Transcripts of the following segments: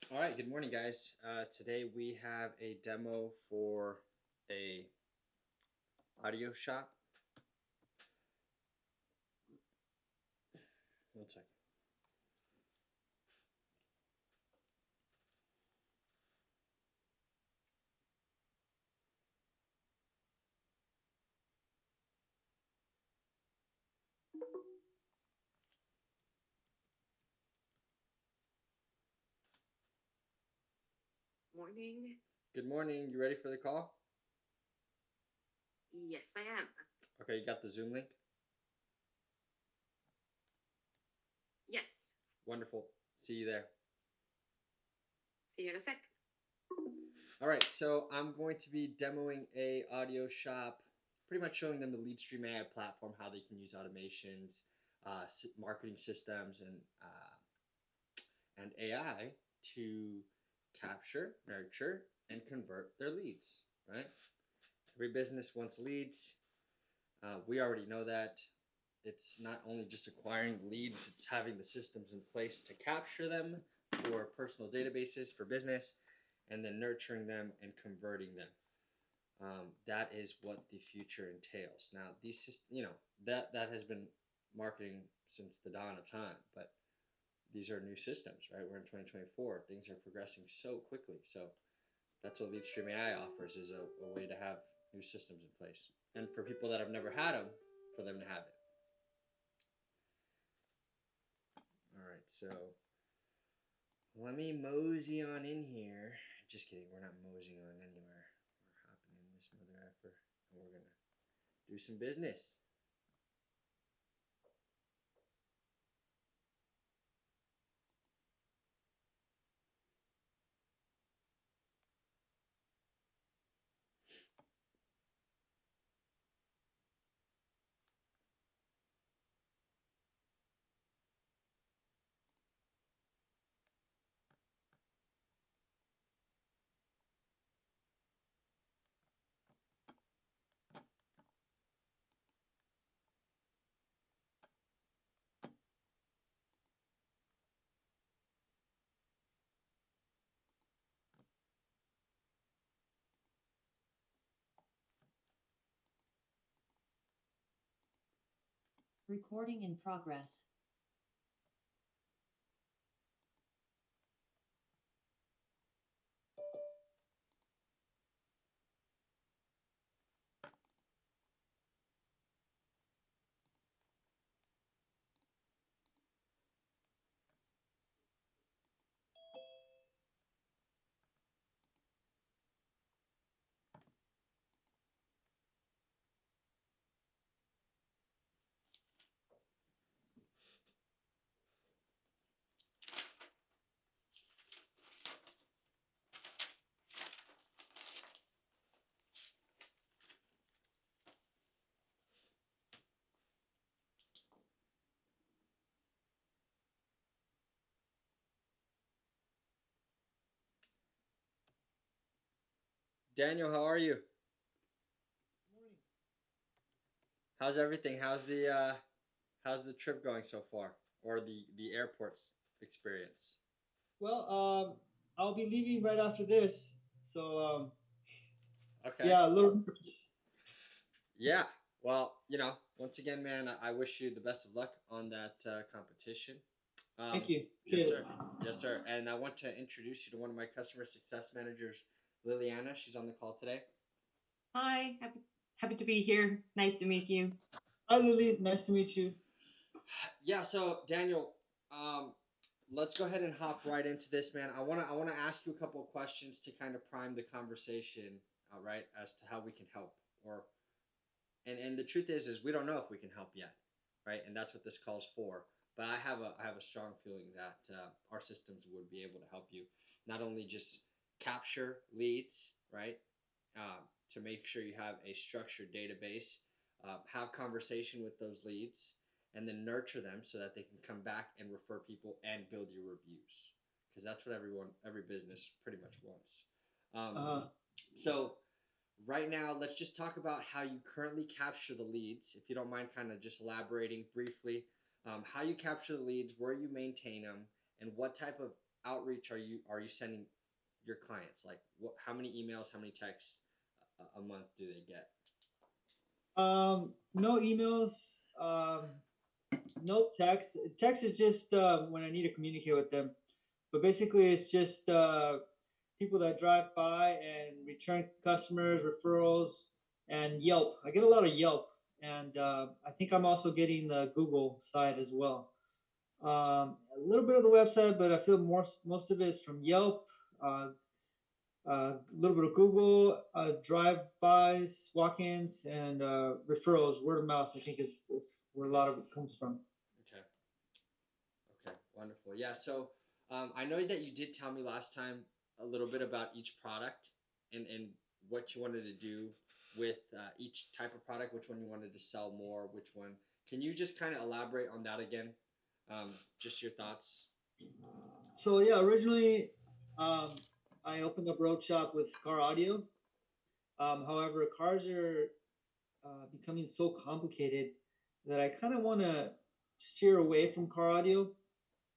All right, good morning, guys. Today we have a demo for a audio shop. One second. Morning. Good morning. You ready for the call? Yes, I am. Okay, you got the Zoom link? Yes. Wonderful. See you there. See you in a sec. All right, so I'm going to be demoing a audio shop, pretty much showing them the LeadStream AI platform, how they can use automations, marketing systems, and AI to capture, nurture, and convert their leads. Right? Every business wants leads. We already know that. It's not only just acquiring leads, it's having the systems in place to capture them for personal databases for business and then nurturing them and converting them. That is what the future entails. Now, that has been marketing since the dawn of time, but these are new systems, right? We're in 2024. Things are progressing so quickly. So that's what LeadStream AI offers is a way to have new systems in place. And for people that have never had them, for them to have it. All right, so let me mosey on in here. Just kidding, we're not moseying on anywhere. We're hopping in this mother effer, and we're gonna do some business. Recording in progress. Daniel, how are you? Morning. How's everything? How's the trip going so far, or the airport's experience? Well, I'll be leaving right after this, so Okay. yeah, a little nervous. Yeah. Well, once again, man, I wish you the best of luck on that competition. Thank you. Yes, Appreciate sir. it. Yes, sir. And I want to introduce you to one of my customer success managers, Liliana. She's on the call today. Hi. Happy to be here. Nice to meet you. Hi, Lily. Nice to meet you. Yeah. So, Daniel, let's go ahead and hop right into this, man. I wanna ask you a couple of questions to kind of prime the conversation, right, as to how we can help. Or and the truth is we don't know if we can help yet, right? And that's what this call's for. But I have a strong feeling that our systems would be able to help you not only just capture leads, right, to make sure you have a structured database, have conversation with those leads, and then nurture them so that they can come back and refer people and build your reviews, because that's what every business pretty much wants. Uh, So right now, let's just talk about how you currently capture the leads. If you don't mind, kind of just elaborating briefly how you capture the leads, where you maintain them, and what type of outreach are you sending your clients? Like, how many emails, how many texts a month do they get? No emails. No text. Text is just when I need to communicate with them. But basically, it's just people that drive by and return customers, referrals, and Yelp. I get a lot of Yelp, and I think I'm also getting the Google side as well. A little bit of the website, but I feel most of it is from Yelp. Uh, a little bit of Google, drive-bys, walk-ins, and referrals, word of mouth. I think is where a lot of it comes from. Okay. Okay. Wonderful. Yeah. So I know that you did tell me last time a little bit about each product and what you wanted to do with each type of product, which one you wanted to sell more, which one. Can you just kind of elaborate on that again? Just your thoughts. So yeah, originally, um, I opened up Road Shop with car audio. However, cars are becoming so complicated that I kind of want to steer away from car audio.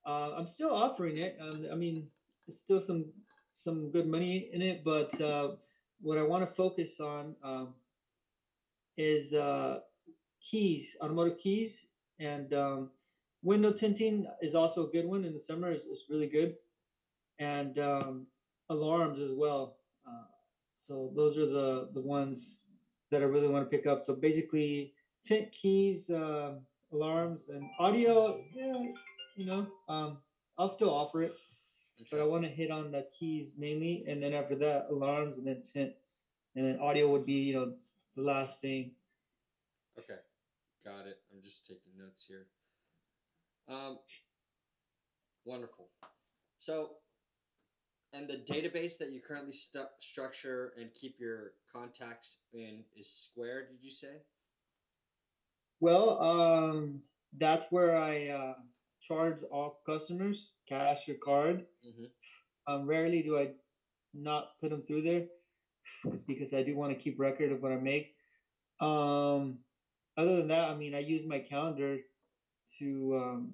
I'm still offering it. I mean, it's still some good money in it, but what I want to focus on is keys, automotive keys, and window tinting is also a good one in the summer. Is really good, and alarms as well. Uh, so those are the ones that I really want to pick up. So basically, tint keys, alarms, and audio. Yeah, you know, I'll still offer it, but I want to hit on the keys mainly, and then after that, alarms, and then tint, and then audio would be the last thing. Okay. Got it. I'm just taking notes here. Um, Wonderful. So, and the database that you currently structure and keep your contacts in is Square, did you say? Well, that's where I charge all customers, cash or card. Mm-hmm. Rarely do I not put them through there because I do want to keep record of what I make. Um, Other than that, I mean, I use my calendar to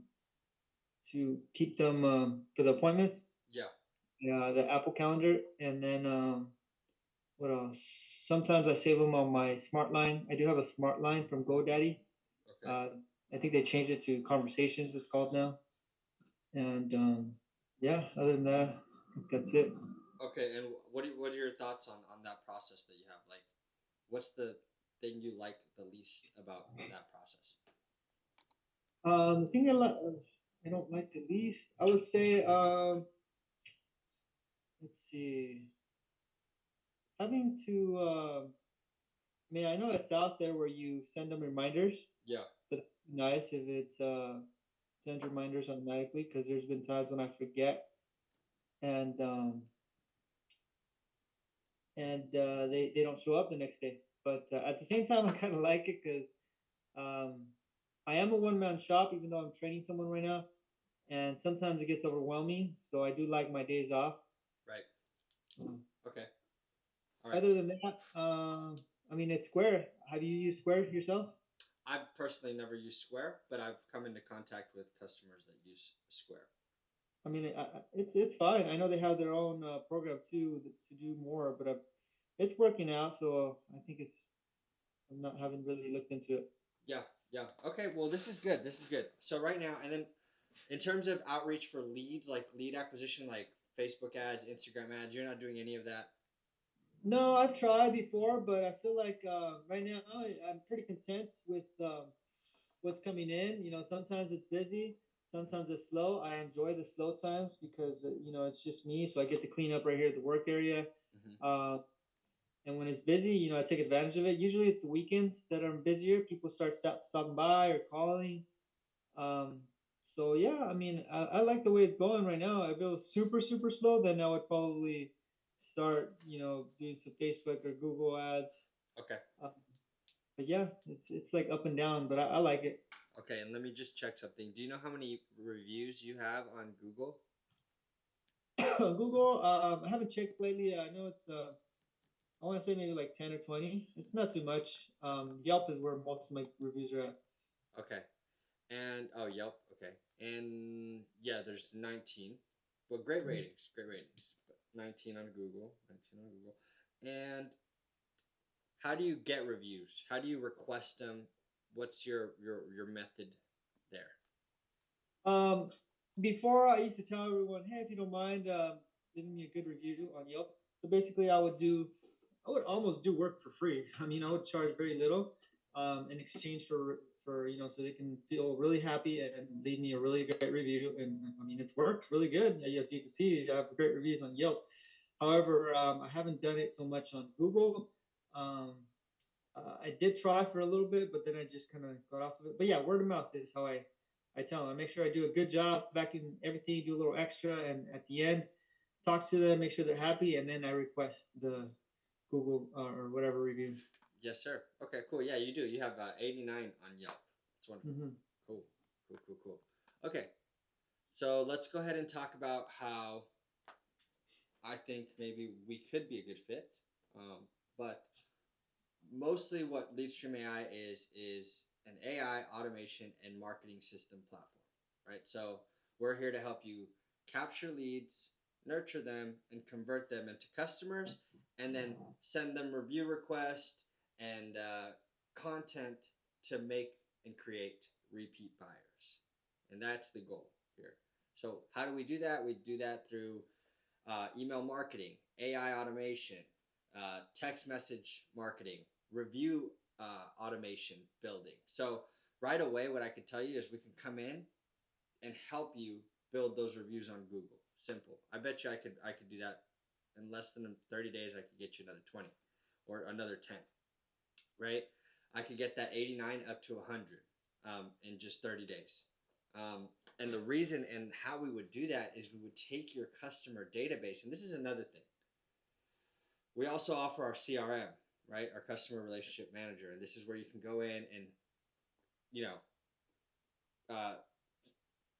keep them for the appointments. Yeah. Yeah, the Apple Calendar, and then what else? Sometimes I save them on my smart line. I do have a smart line from GoDaddy. Okay. I think they changed it to Conversations. It's called now. And yeah, other than that, I think that's it. Okay, and what are your thoughts on that process that you have? Like, what's the thing you like the least about that process? The thing I don't like the least, I would say, let's see, having to, I mean, I know it's out there where you send them reminders, Yeah. but it'd be nice if it's sends reminders automatically because there's been times when I forget and they don't show up the next day. But at the same time, I kind of like it because um, I am a one man shop, even though I'm training someone right now, and sometimes it gets overwhelming. So I do like my days off. Right. Um, Okay. All right. Other than that, I mean, it's Square. Have you used Square yourself? I've personally never used Square, but I've come into contact with customers that use Square. I mean, it's fine. I know they have their own program too to do more, but it's working out. So I think it's I'm not haven't really looked into it. Yeah, yeah. Okay, well, this is good. This is good. So right now, and then in terms of outreach for leads, like lead acquisition, like Facebook ads, Instagram ads, you're not doing any of that. No, I've tried before, but I feel like right now I'm pretty content with what's coming in. Sometimes it's busy, sometimes it's slow. I enjoy the slow times because it's just me, so I get to clean up right here at the work area. Mm-hmm. And when it's busy, I take advantage of it. Usually, it's the weekends that are busier. People start stopping by or calling. Um, so yeah, I mean, I like the way it's going right now. If it was super super slow, then I would probably start doing some Facebook or Google ads. Okay. Uh, but yeah, it's like up and down, but I like it. Okay, and let me just check something. Do you know how many reviews you have on Google? Google, I haven't checked lately. I know it's I want to say maybe like 10 or 20. It's not too much. Yelp is where most of my reviews are at. Okay. And oh, Yelp. Okay. And yeah, there's 19. But great ratings, great ratings. 19 on Google, 19 on Google. And how do you get reviews? How do you request them? What's your method there? Um, Before I used to tell everyone, hey, if you don't mind leaving me a good review on Yelp. So basically, I would almost do work for free. I mean, I would charge very little in exchange for so they can feel really happy and leave me a really great review. And I mean, it's worked really good. As you can see, I have great reviews on Yelp. However, I haven't done it so much on Google. Um, I did try for a little bit, but then I just kind of got off of it. But yeah, word of mouth is how I tell them. I make sure I do a good job back in everything, do a little extra, and at the end, talk to them, make sure they're happy, and then I request the Google or whatever review. Yes, sir. Okay, cool. Yeah, you do. You have 89 on Yelp. That's wonderful. Mm-hmm. Cool, cool, cool, cool. Okay, so let's go ahead and talk about how I think maybe we could be a good fit. But mostly what LeadStream AI is an AI automation and marketing system platform, right? So we're here to help you capture leads, nurture them, and convert them into customers, and then send them review requests and content to make and create repeat buyers. And that's the goal here. So how do we do that? We do that through email marketing, AI automation, text message marketing, review automation building. So right away, what I could tell you is we can come in and help you build those reviews on Google. Simple. I bet you I could do that in less than 30 days. I could get you another 20 or another 10, right? I could get that 89 up to 100 in just 30 days. And the reason and how we would do that is we would take your customer database, and this is another thing. We also offer our CRM, right? Our customer relationship manager, and this is where you can go in and,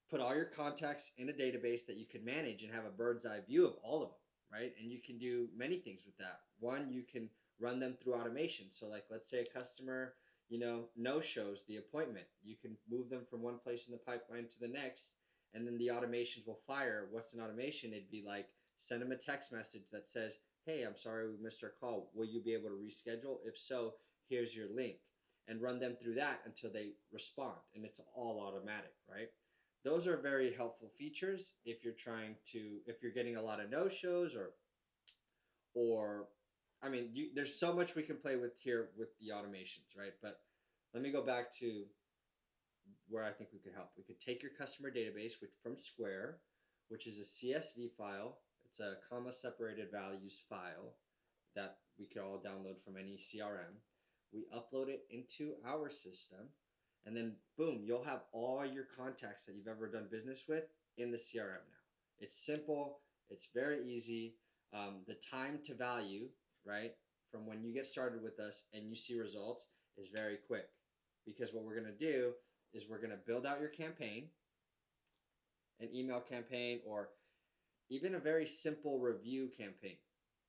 put all your contacts in a database that you can manage and have a bird's eye view of all of them, right? And you can do many things with that. One, you can run them through automation. So, like, let's say a customer, no shows the appointment. You can move them from one place in the pipeline to the next, and then the automations will fire. What's an automation? It'd be like send them a text message that says, hey, I'm sorry we missed our call. Will you be able to reschedule? If so, here's your link. And run them through that until they respond. And it's all automatic, right? Those are very helpful features if you're getting a lot of no-shows or I mean, there's so much we can play with here with the automations, right? But let me go back to where I think we could help. We could take your customer database from Square, which is a CSV file. It's a comma separated values file that we could all download from any CRM. We upload it into our system, and then boom, you'll have all your contacts that you've ever done business with in the CRM now. It's simple. It's very easy. The time to value, right, from when you get started with us and you see results is very quick. Because what we're going to do is we're going to build out your campaign, an email campaign, or even a very simple review campaign.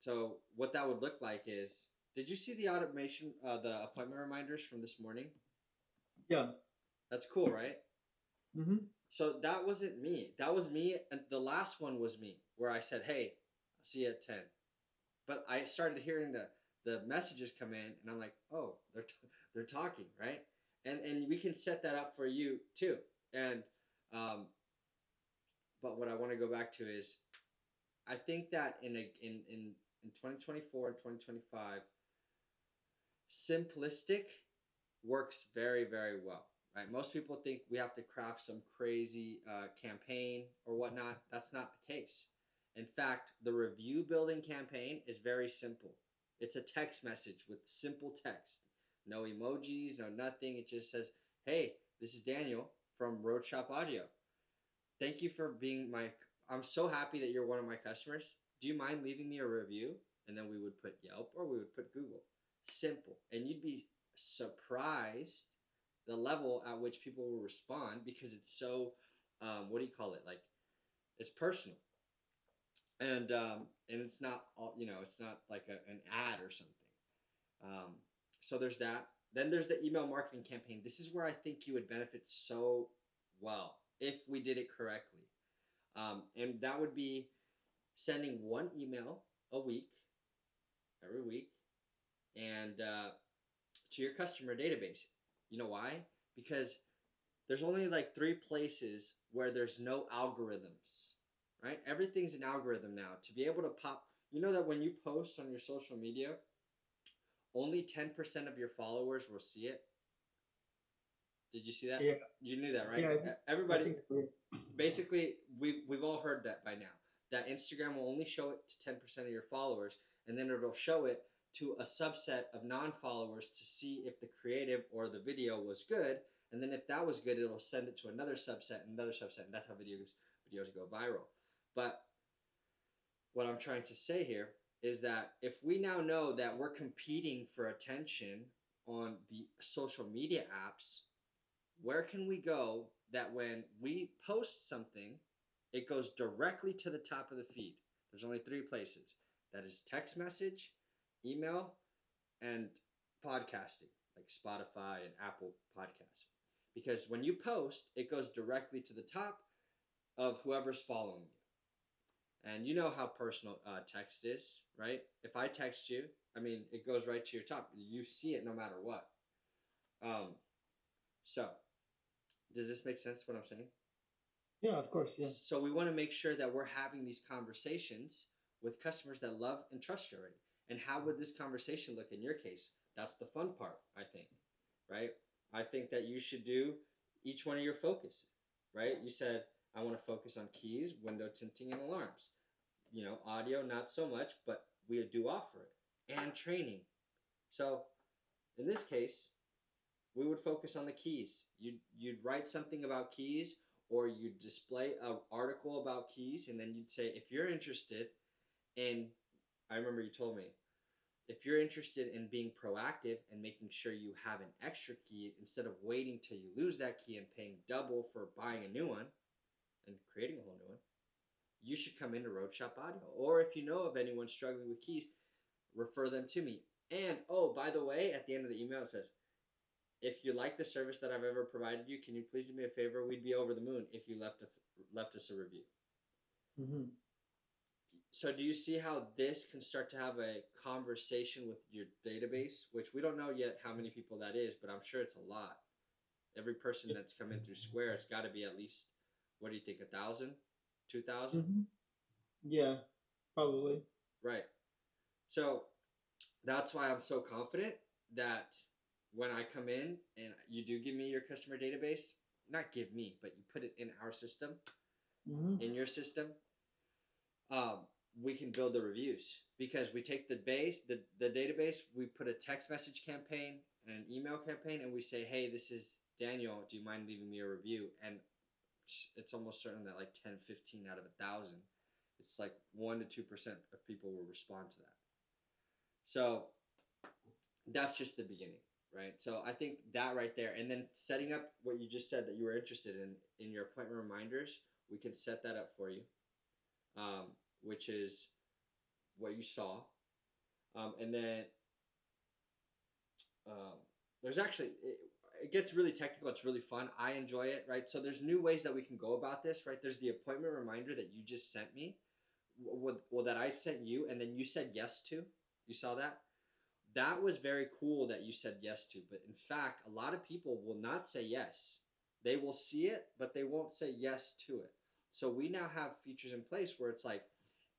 So what that would look like is, did you see the automation, the appointment reminders from this morning? Yeah. That's cool, right? Mm-hmm. So that wasn't me. That was me. And the last one was me, where I said, hey, I'll see you at 10. But I started hearing the messages come in, and I'm like, oh, they're talking, right? And we can set that up for you too. And but what I want to go back to is, I think that in 2024 and 2025, simplistic works very, very well, right? Most people think we have to craft some crazy campaign or whatnot. That's not the case. In fact, the review building campaign is very simple. It's a text message with simple text. No emojis, no nothing. It just says, hey, this is Daniel from Roadshop Audio. Thank you for being I'm so happy that you're one of my customers. Do you mind leaving me a review? And then we would put Yelp or we would put Google. Simple. And you'd be surprised the level at which people will respond because it's so, what do you call it? Like, it's personal. And it's not all, it's not like an ad or something. So there's that. Then there's the email marketing campaign. This is where I think you would benefit so well if we did it correctly. And that would be sending one email a week, every week, and to your customer database. You know why? Because there's only like 3 places where there's no algorithms, right? Everything's an algorithm now. To be able to pop, you know that when you post on your social media, only 10% of your followers will see it. Did you see that? Yeah. You knew that, right? Yeah, I Everybody, think so. basically, we've all heard that by now. That Instagram will only show it to 10% of your followers, and then it'll show it to a subset of non-followers to see if the creative or the video was good. And then if that was good, it'll send it to another subset, and that's how videos go viral. But what I'm trying to say here is that if we now know that we're competing for attention on the social media apps, where can we go that when we post something, it goes directly to the top of the feed? There's only 3 places. That is text message, email, and podcasting, like Spotify and Apple Podcasts. Because when you post, it goes directly to the top of whoever's following you. And you know how personal text is, right? If I text you, I mean, it goes right to your top. You see it no matter what. So, does this make sense what I'm saying? Yeah, of course. Yeah. So we want to make sure that we're having these conversations with customers that love and trust you already. And how would this conversation look in your case? That's the fun part, I think, right? I think that you should do each one of your focus, right? You said, I want to focus on keys, window tinting, and alarms. You know, audio, not so much, but we do offer it. And training. So in this case, we would focus on the keys. You'd write something about keys, or you'd display an article about keys, and then you'd say, if you're interested in, I remember you told me, if you're interested in being proactive and making sure you have an extra key instead of waiting till you lose that key and paying double for buying a new one and creating a whole new one, you should come into Road Shop Audio. Or if you know of anyone struggling with keys, refer them to me. And, oh, by the way, at the end of the email it says, if you like the service that I've ever provided you, can you please do me a favor? We'd be over the moon if you left us a review. Mm-hmm. So do you see how this can start to have a conversation with your database, which we don't know yet how many people that is, but I'm sure it's a lot. Every person that's come in through Square, it's got to be at least, what do you think, 1,000, 2,000? Mm-hmm. Yeah, probably. Right. So that's why I'm so confident that when I come in and you do give me your customer database, not give me, but you put it in our system, in your system, we can build the reviews because we take the database, we put a text message campaign and an email campaign, and we say, hey, this is Daniel, do you mind leaving me a review? And it's almost certain that like 10, 15 out of 1,000, it's like 1 to 2% of people will respond to that. So that's just the beginning, right? So I think that right there, and then setting up what you just said that you were interested in your appointment reminders, we can set that up for you, which is what you saw. And then there's actually, it gets really technical. It's really fun. I enjoy it, right? So there's new ways that we can go about this, right? There's the appointment reminder that you just sent me, well, that I sent you, and then you said yes to. You saw that? That was very cool that you said yes to. But in fact, a lot of people will not say yes. They will see it, but they won't say yes to it. So we now have features in place where it's like,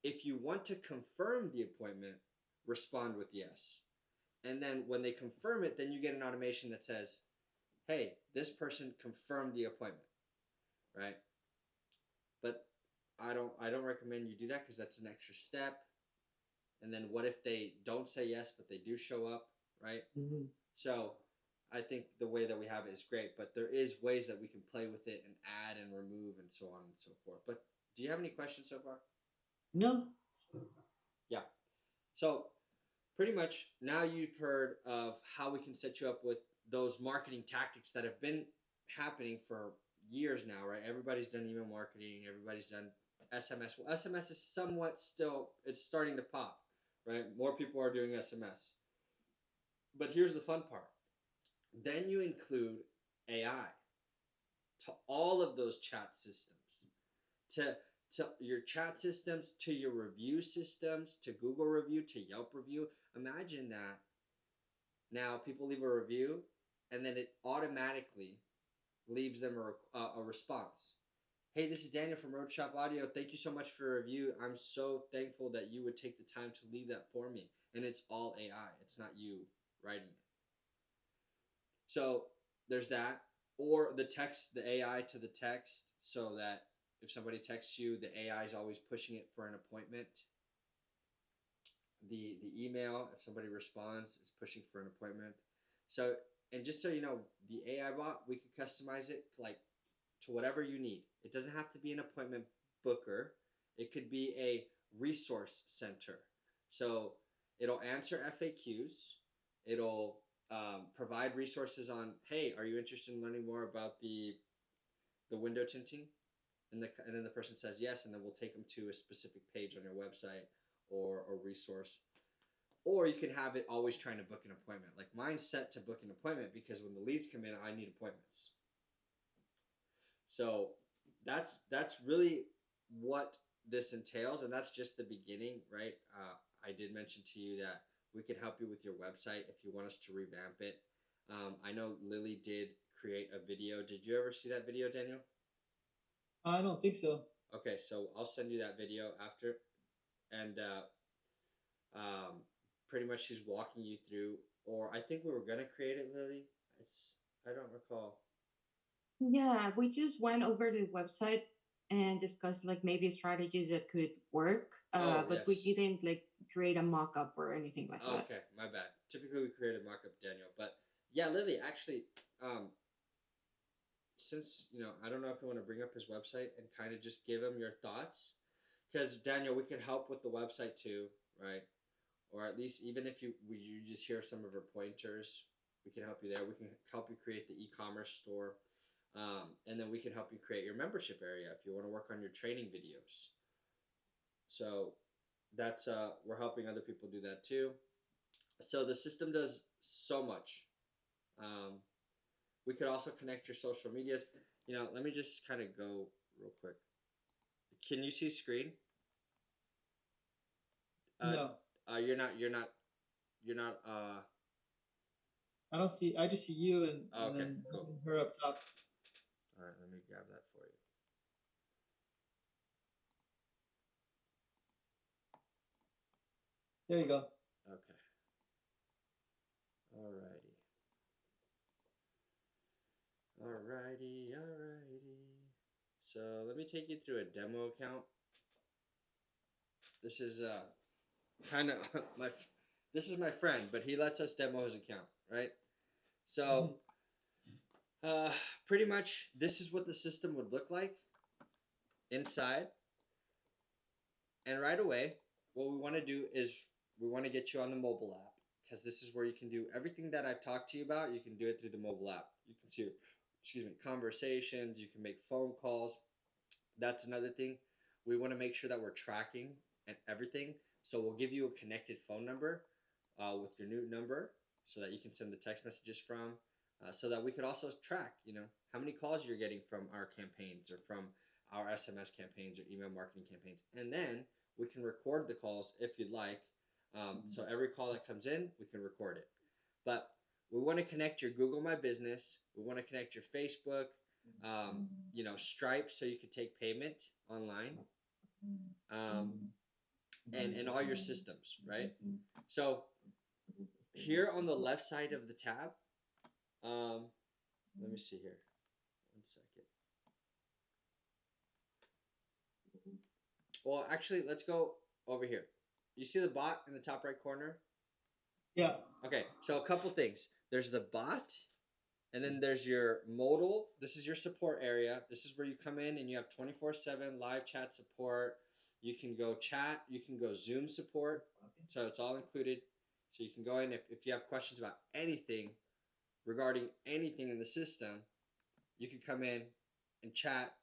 if you want to confirm the appointment, respond with yes. And then when they confirm it, then you get an automation that says, hey, this person confirmed the appointment, right? But I don't recommend you do that because that's an extra step. And then what if they don't say yes, but they do show up, right? Mm-hmm. So I think the way that we have it is great, but there is ways that we can play with it and add and remove and so on and so forth. But do you have any questions so far? No. Yeah. So pretty much now you've heard of how we can set you up with those marketing tactics that have been happening for years now, right? Everybody's done email marketing. Everybody's done SMS. Well, SMS is somewhat still, it's starting to pop, right? More people are doing SMS. But here's the fun part. Then you include AI to all of those chat systems to your chat systems, to your review systems, to Google review, to Yelp review. Imagine that now people leave a review and then it automatically leaves them a response. Hey, this is Daniel from Road Shop Audio. Thank you so much for a review. I'm so thankful that you would take the time to leave that for me. And it's all AI. It's not you writing it. So there's that. Or the text, the AI to the text, so that if somebody texts you, the AI is always pushing it for an appointment. The email, if somebody responds, it's pushing for an appointment. So, and just so you know, the AI bot, we could customize it like to whatever you need. It doesn't have to be an appointment booker. It could be a resource center. So it'll answer FAQs. It'll provide resources on, hey, are you interested in learning more about the window tinting? And then the person says yes, and then we'll take them to a specific page on your website or a resource. Or you can have it always trying to book an appointment. Like mine's set to book an appointment because when the leads come in, I need appointments. So that's really what this entails, and that's just the beginning, right? I did mention to you that we could help you with your website if you want us to revamp it. I know Lily did create a video. Did you ever see that video, Daniel? I don't think so. Okay, so I'll send you that video after, and pretty much she's walking you through, or I think we were gonna create it, Lily. I don't recall. Yeah, we just went over the website and discussed like maybe strategies that could work. But we Yes. didn't like create a mock-up or anything like that. Okay, my bad. Typically we create a mock-up, Daniel, but yeah, Lily, actually, since I don't know if you want to bring up his website and kind of just give him your thoughts, because Daniel, we could help with the website too, right? Or at least even if you just hear some of our pointers, we can help you there. We can help you create the e-commerce store, and then we can help you create your membership area if you want to work on your training videos. So that's we're helping other people do that too. So the system does so much. We could also connect your social medias. Let me just kind of go real quick. Can you see screen? No. You're not. I don't see. I just see you and, Okay, and then cool. her up top. All right, let me grab that for you. There you go. Okay. Alrighty. So let me take you through a demo account. This is kind of this is my friend, but he lets us demo his account, right? So pretty much this is what the system would look like inside. And right away, what we want to do is we want to get you on the mobile app, because this is where you can do everything that I've talked to you about. You can do it through the mobile app. You can see, conversations. You can make phone calls. That's another thing. We want to make sure that we're tracking and everything. So we'll give you a connected phone number with your new number, so that you can send the text messages from, so that we could also track, how many calls you're getting from our campaigns or from our SMS campaigns or email marketing campaigns. And then we can record the calls if you'd like. So every call that comes in, we can record it. But we want to connect your Google My Business. We want to connect your Facebook, Stripe, so you can take payment online, and all your systems, right? So here on the left side of the tab, let me see here. 1 second. Well, actually, let's go over here. You see the bot in the top right corner? Yeah. Okay, so a couple things. There's the bot, and then there's your modal. This is your support area. This is where you come in and you have 24/7 live chat support. You can go chat. You can go Zoom support. So it's all included. So you can go in if you have questions about anything regarding anything in the system, you can come in and chat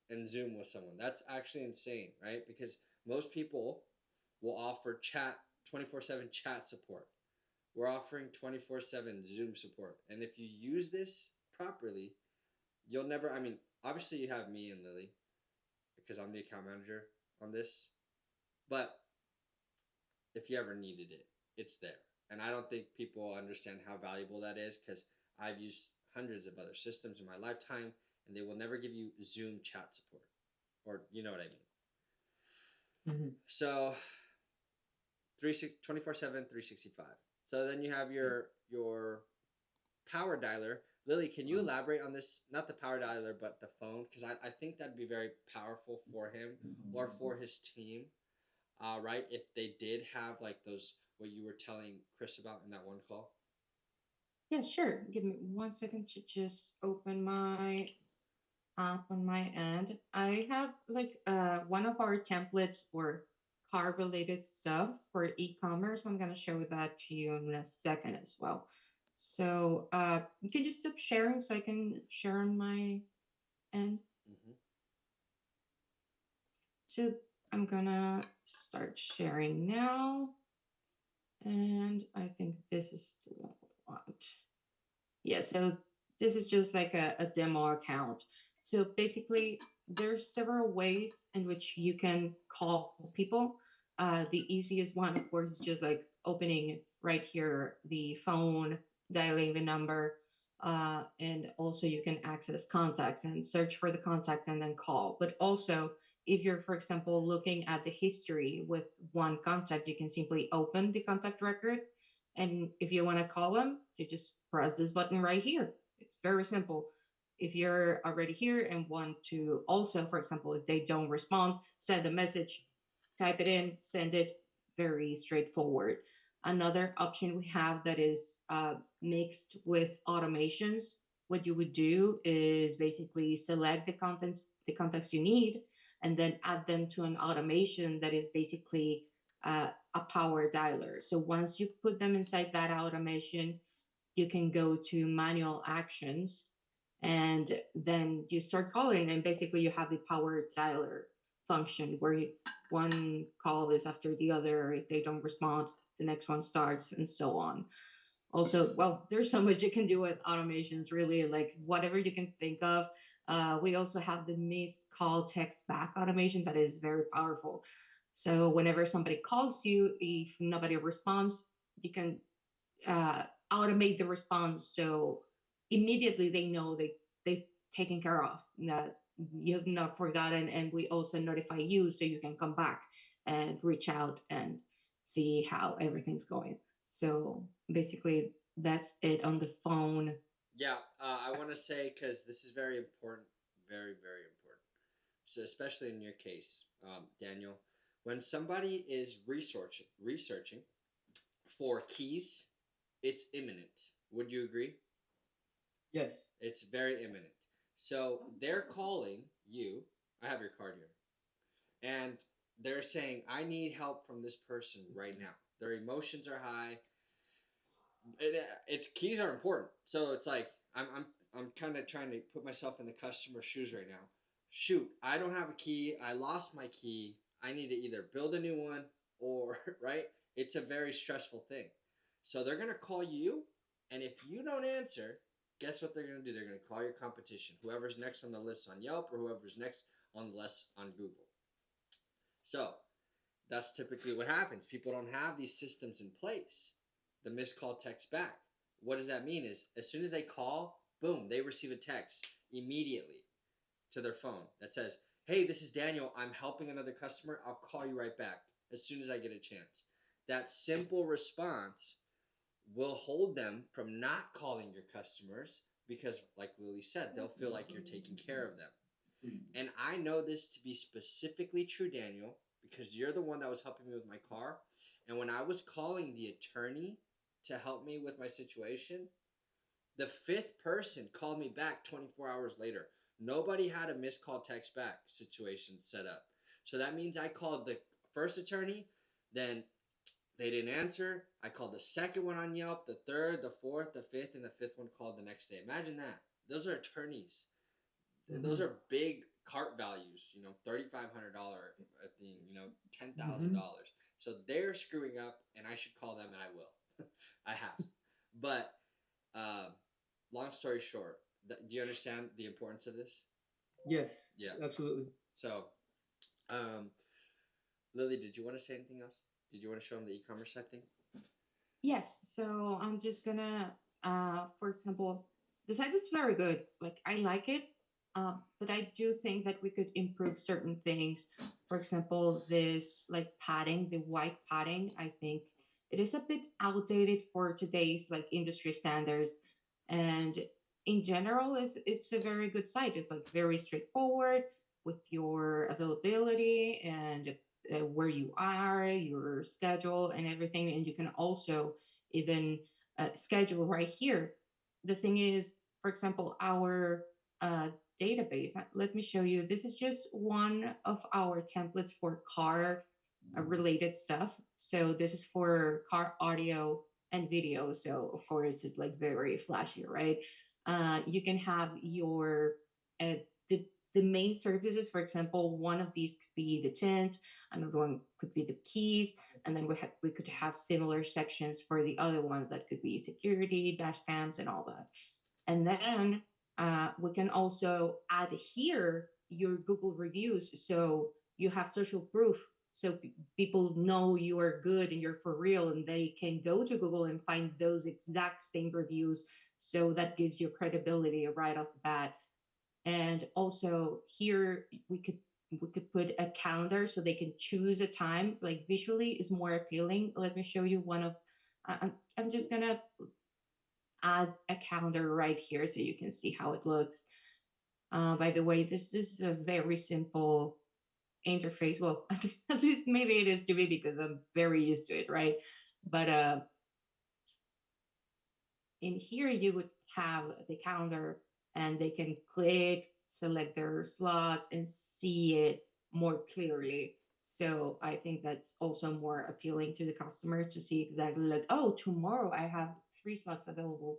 and Zoom with someone. That's actually insane, right? Because most people will offer 24/7 chat support. We're offering 24/7 Zoom support. And if you use this properly, you'll never, obviously you have me and Lily, because I'm the account manager on this. But if you ever needed it, it's there. And I don't think people understand how valuable that is because I've used hundreds of other systems in my lifetime, and they will never give you Zoom chat support, or you know what I mean. Mm-hmm. So 24/7, 365. So then you have your power dialer. Lily, can you elaborate on this? Not the power dialer, but the phone, because I think that'd be very powerful for him or for his team, right? If they did have like those, what you were telling Chris about in that one call. Yeah, sure. Give me 1 second to just open my app on my end. I have like one of our templates for car related stuff for e-commerce. I'm gonna show that to you in a second as well. So can you stop sharing so I can share on my end? Mm-hmm. So I'm gonna start sharing now. And I think this is the one I want. Yeah, so this is just like a demo account. So basically, there's several ways in which you can call people. The easiest one, of course, is just like opening right here the phone, dialing the number, and also you can access contacts and search for the contact and then call. But also, if you're, for example, looking at the history with one contact, you can simply open the contact record. And if you want to call them, you just press this button right here. It's very simple. If you're already here and want to also, for example, if they don't respond, send a message, type it in, send it. Very straightforward. Another option we have that is mixed with automations. What you would do is basically select the contacts you need, and then add them to an automation that is basically a power dialer. So once you put them inside that automation, you can go to manual actions, and then you start calling, and basically you have the power dialer function where one call is after the other. If they don't respond, the next one starts, and so on. Also, well, there's so much you can do with automations, really, like whatever you can think of. We also have the missed call text back automation that is very powerful. So whenever somebody calls you, if nobody responds, you can automate the response, so immediately they know they've taken care of, that you've not forgotten, and we also notify you so you can come back and reach out and see how everything's going. So basically that's it on the phone. Yeah, I want to say because this is very important, very very important. So especially in your case, Daniel, when somebody is researching for keys, it's imminent. Would you agree? Yes. It's very imminent. So they're calling you. I have your card here, and they're saying, "I need help from this person right now." Their emotions are high. It's keys are important. So it's like I'm kind of trying to put myself in the customer's shoes right now. Shoot, I don't have a key. I lost my key. I need to either build a new one or right. It's a very stressful thing. So they're gonna call you, and if you don't answer, guess what they're gonna do? They're gonna call your competition, whoever's next on the list on Yelp or whoever's next on the list on Google. So that's typically what happens. People don't have these systems in place. The missed call text back. What does that mean? Is as soon as they call, boom, they receive a text immediately to their phone that says, "Hey, this is Daniel. I'm helping another customer. I'll call you right back as soon as I get a chance." That simple response will hold them from not calling your customers because, like Lily said, they'll feel like you're taking care of them. And I know this to be specifically true, Daniel, because you're the one that was helping me with my car. And when I was calling the attorney to help me with my situation, the fifth person called me back 24 hours later. Nobody had a missed call text back situation set up. So that means I called the first attorney, then they didn't answer. I called the second one on Yelp, the third, the fourth, the fifth, and the fifth one called the next day. Imagine that. Those are attorneys. Mm-hmm. Those are big cart values, $3,500 thing, $10,000. So they're screwing up, and I should call them, and I will. I have. But long story short, do you understand the importance of this? Yes. Yeah. Absolutely. So Lily, did you want to say anything else? Did you want to show them the e-commerce site thing? Yes, so I'm just gonna, for example, the site is very good. Like I like it, but I do think that we could improve certain things. For example, this like padding, the white padding, I think it is a bit outdated for today's like industry standards. And in general, it's a very good site. It's like very straightforward with your availability and where you are, your schedule, and everything. And you can also even schedule right here. The thing is, for example, our uh, database. Let me show you. This is just one of our templates for car related stuff. So this is for car audio and video. So of course, it's like very flashy, right? You can have your uh, the the main services. For example, one of these could be the tent, another one could be the keys, and then we could have similar sections for the other ones that could be security, dash cams, and all that. And then we can also add here your Google reviews, so you have social proof, so people know you are good and you're for real, and they can go to Google and find those exact same reviews. So that gives you credibility right off the bat. And also here we could put a calendar so they can choose a time. Like visually is more appealing. Let me show you one of. I'm just gonna add a calendar right here so you can see how it looks. By the way, this is a very simple interface. Well, at least maybe it is to me because I'm very used to it, right? But in here you would have the calendar and they can click, select their slots, and see it more clearly. So I think that's also more appealing to the customer to see exactly like, oh, tomorrow I have 3 slots available.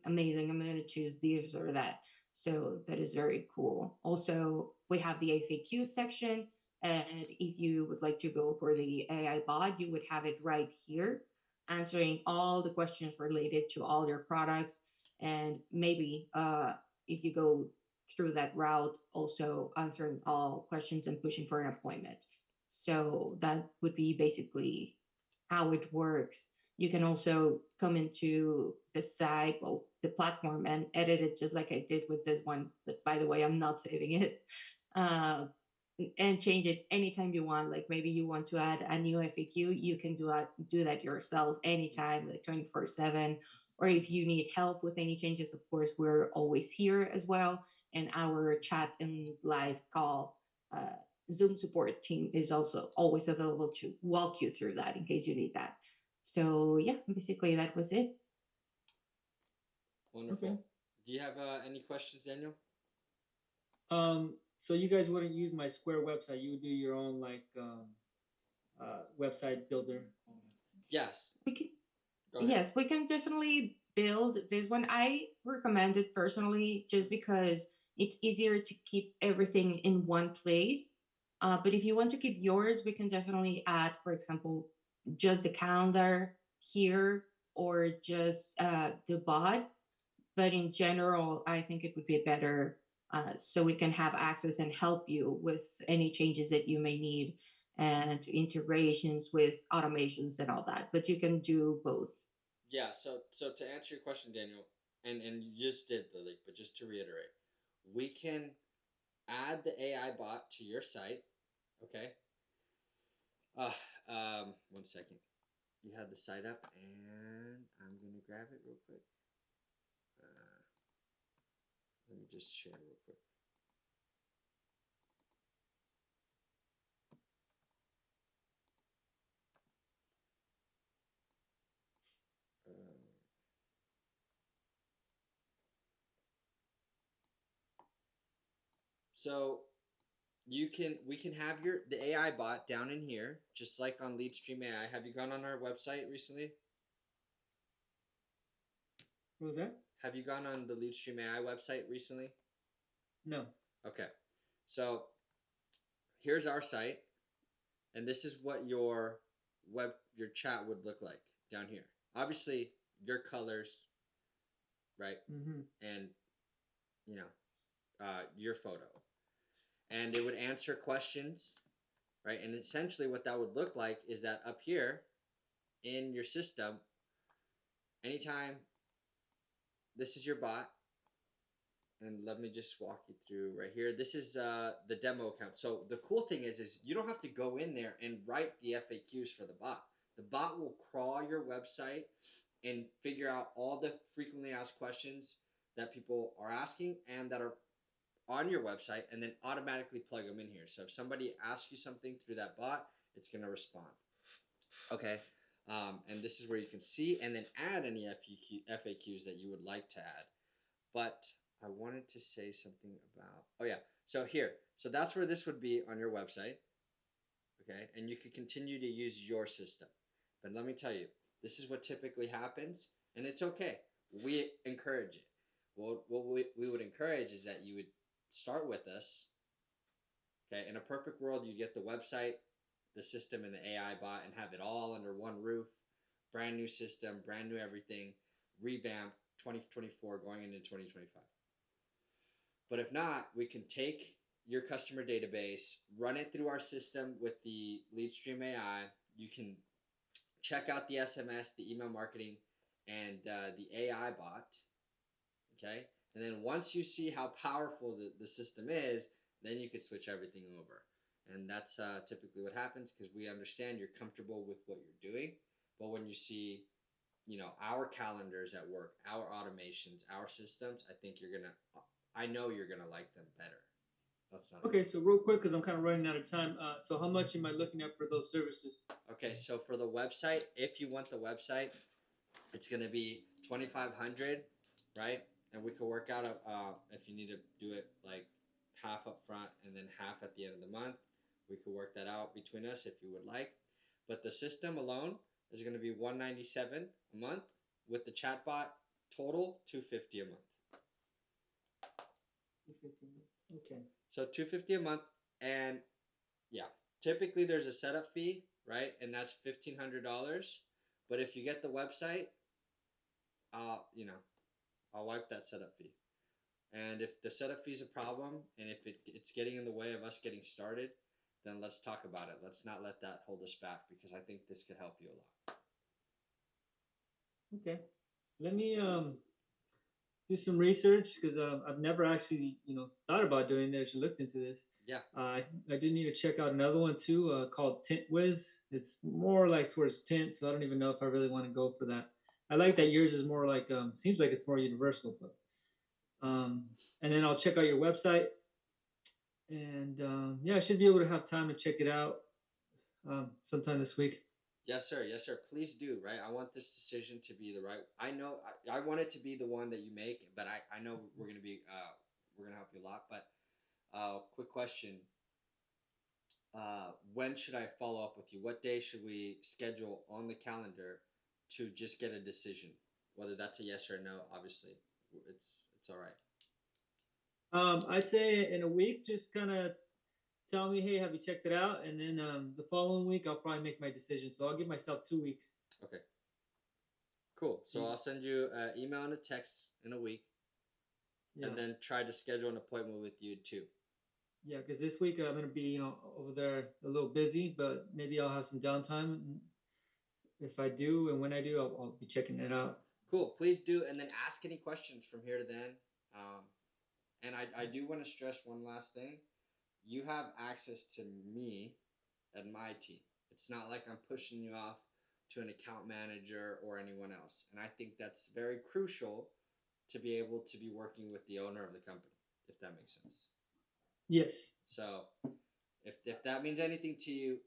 Amazing. I'm going to choose this or that. So that is very cool. Also, we have the FAQ section. And if you would like to go for the AI bot, you would have it right here answering all the questions related to all your products, and maybe if you go through that route, also answering all questions and pushing for an appointment. So that would be basically how it works. You can also come into the site, well, the platform, and edit it just like I did with this one. But by the way, I'm not saving it. Uh, and change it anytime you want. Like maybe you want to add a new FAQ, you can do that yourself anytime, like 24/7. Or if you need help with any changes, of course, we're always here as well. And our chat and live call Zoom support team is also always available to walk you through that in case you need that. So yeah, basically that was it. Wonderful. Okay. Do you have any questions, Daniel? So you guys wouldn't use my Square website. You would do your own like website builder. Yes. We can, Go ahead. yes, we can definitely build this one. I recommend it personally just because it's easier to keep everything in one place. But if you want to keep yours, we can definitely add, for example, just the calendar here or just the bot. But in general, I think it would be better so we can have access and help you with any changes that you may need and integrations with automations and all that. But you can do both. Yeah. So to answer your question, Daniel, and you just did, Lily, but just to reiterate, we can add the AI bot to your site. Okay. 1 second. You have the site up, and I'm gonna grab it real quick. Let me just share real quick. So we can have the AI bot down in here, just like on LeadStream AI. Have you gone on our website recently? What was that? Have you gone on the LeadStream AI website recently? No. Okay. So here's our site, and this is what your chat would look like down here. Obviously, your colors, right? Mm-hmm. And your photo, and it would answer questions right? And essentially what that would look like is that up here in your system, anytime this is your bot, and let me just walk you through right here. This is the demo account. So the cool thing is you don't have to go in there and write the FAQs for the bot. The bot will crawl your website and figure out all the frequently asked questions that people are asking and that are on your website, and then automatically plug them in here. So if somebody asks you something through that bot, it's going to respond. Okay. And this is where you can see and then add any FAQs that you would like to add. But I wanted to say something about, oh yeah, so here, so that's where this would be on your website, okay, and you could continue to use your system. But let me tell you, this is what typically happens, and it's okay. We encourage it. Well, what we would encourage is that you would start with us, okay. In a perfect world, you get the website, the system, and the AI bot, and have it all under one roof, brand new system, brand new everything, revamped 2024 going into 2025. But if not, we can take your customer database, run it through our system with the LeadStream AI. You can check out the SMS, the email marketing, and the AI bot. Okay. And then once you see how powerful the system is, then you could switch everything over. And that's typically what happens because we understand you're comfortable with what you're doing. But when you see, our calendars at work, our automations, our systems, I know you're gonna like them better. That's not Okay, so real quick, because I'm kind of running out of time. So how much am I looking at for those services? okay. So for the website, if you want the website, it's gonna be 2,500, right? And we could work out if you need to do it like half up front and then half at the end of the month. We could work that out between us if you would like. But the system alone is going to be $197 a month with the chatbot. Total $250 a month. Okay. So $250 a month, and yeah, typically there's a setup fee, right? And that's $1,500. But if you get the website, I'll wipe that setup fee. And if the setup fee is a problem, and if it's getting in the way of us getting started, then let's talk about it. Let's not let that hold us back because I think this could help you a lot. Okay. Let me do some research because I've never actually thought about doing this or looked into this. Yeah. I do need to check out another one too called Tint Wiz. It's more like towards tint, so I don't even know if I really want to go for that. I like that yours is more like seems like it's more universal, but and then I'll check out your website, and yeah, I should be able to have time to check it out sometime this week. Yes, sir. Yes, sir. Please do. Right. I want this decision to be the right. I know. I want it to be the one that you make, but I know we're gonna help you a lot. But quick question. When should I follow up with you? What day should we schedule on the calendar to just get a decision? Whether that's a yes or a no, obviously, it's all right. I'd say in a week, just kind of tell me, hey, have you checked it out? And then the following week, I'll probably make my decision. So I'll give myself 2 weeks. Okay. Cool. So I'll send you an email and a text in a week, and then try to schedule an appointment with you too. Yeah, because this week I'm gonna be over there a little busy, but maybe I'll have some downtime. If I do, and when I do, I'll be checking it out. Cool. Please do, and then ask any questions from here to then. And I do want to stress one last thing. You have access to me and my team. It's not like I'm pushing you off to an account manager or anyone else. And I think that's very crucial to be able to be working with the owner of the company, if that makes sense. Yes. So if that means anything to you,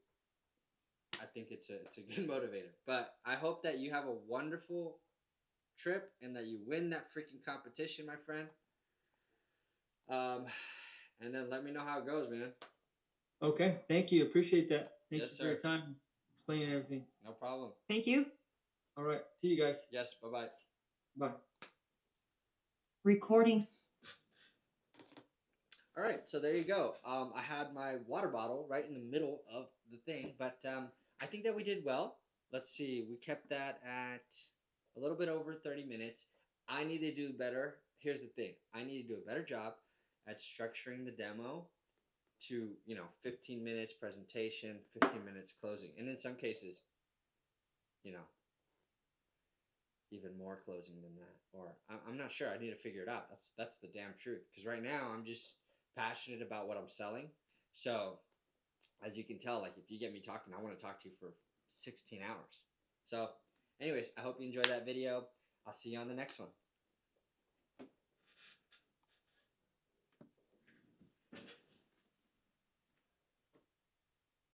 I think it's a good motivator. But I hope that you have a wonderful trip and that you win that freaking competition, my friend. And then let me know how it goes, man. Okay. Thank you. Appreciate that. Thank Yes, you sir. for your time explaining everything. No problem. Thank you. All right. See you guys. Yes, bye-bye. Bye. Recording. All right, so there you go. I had my water bottle right in the middle of the thing, but I think that we did well. Let's see. We kept that at a little bit over 30 minutes. I need to do better. Here's the thing. I need to do a better job at structuring the demo to 15 minutes presentation, 15 minutes closing, and in some cases, even more closing than that. Or I'm not sure. I need to figure it out. That's the damn truth. Because right now I'm just passionate about what I'm selling. So as you can tell, like if you get me talking, I want to talk to you for 16 hours. So anyways, I hope you enjoyed that video. I'll see you on the next one.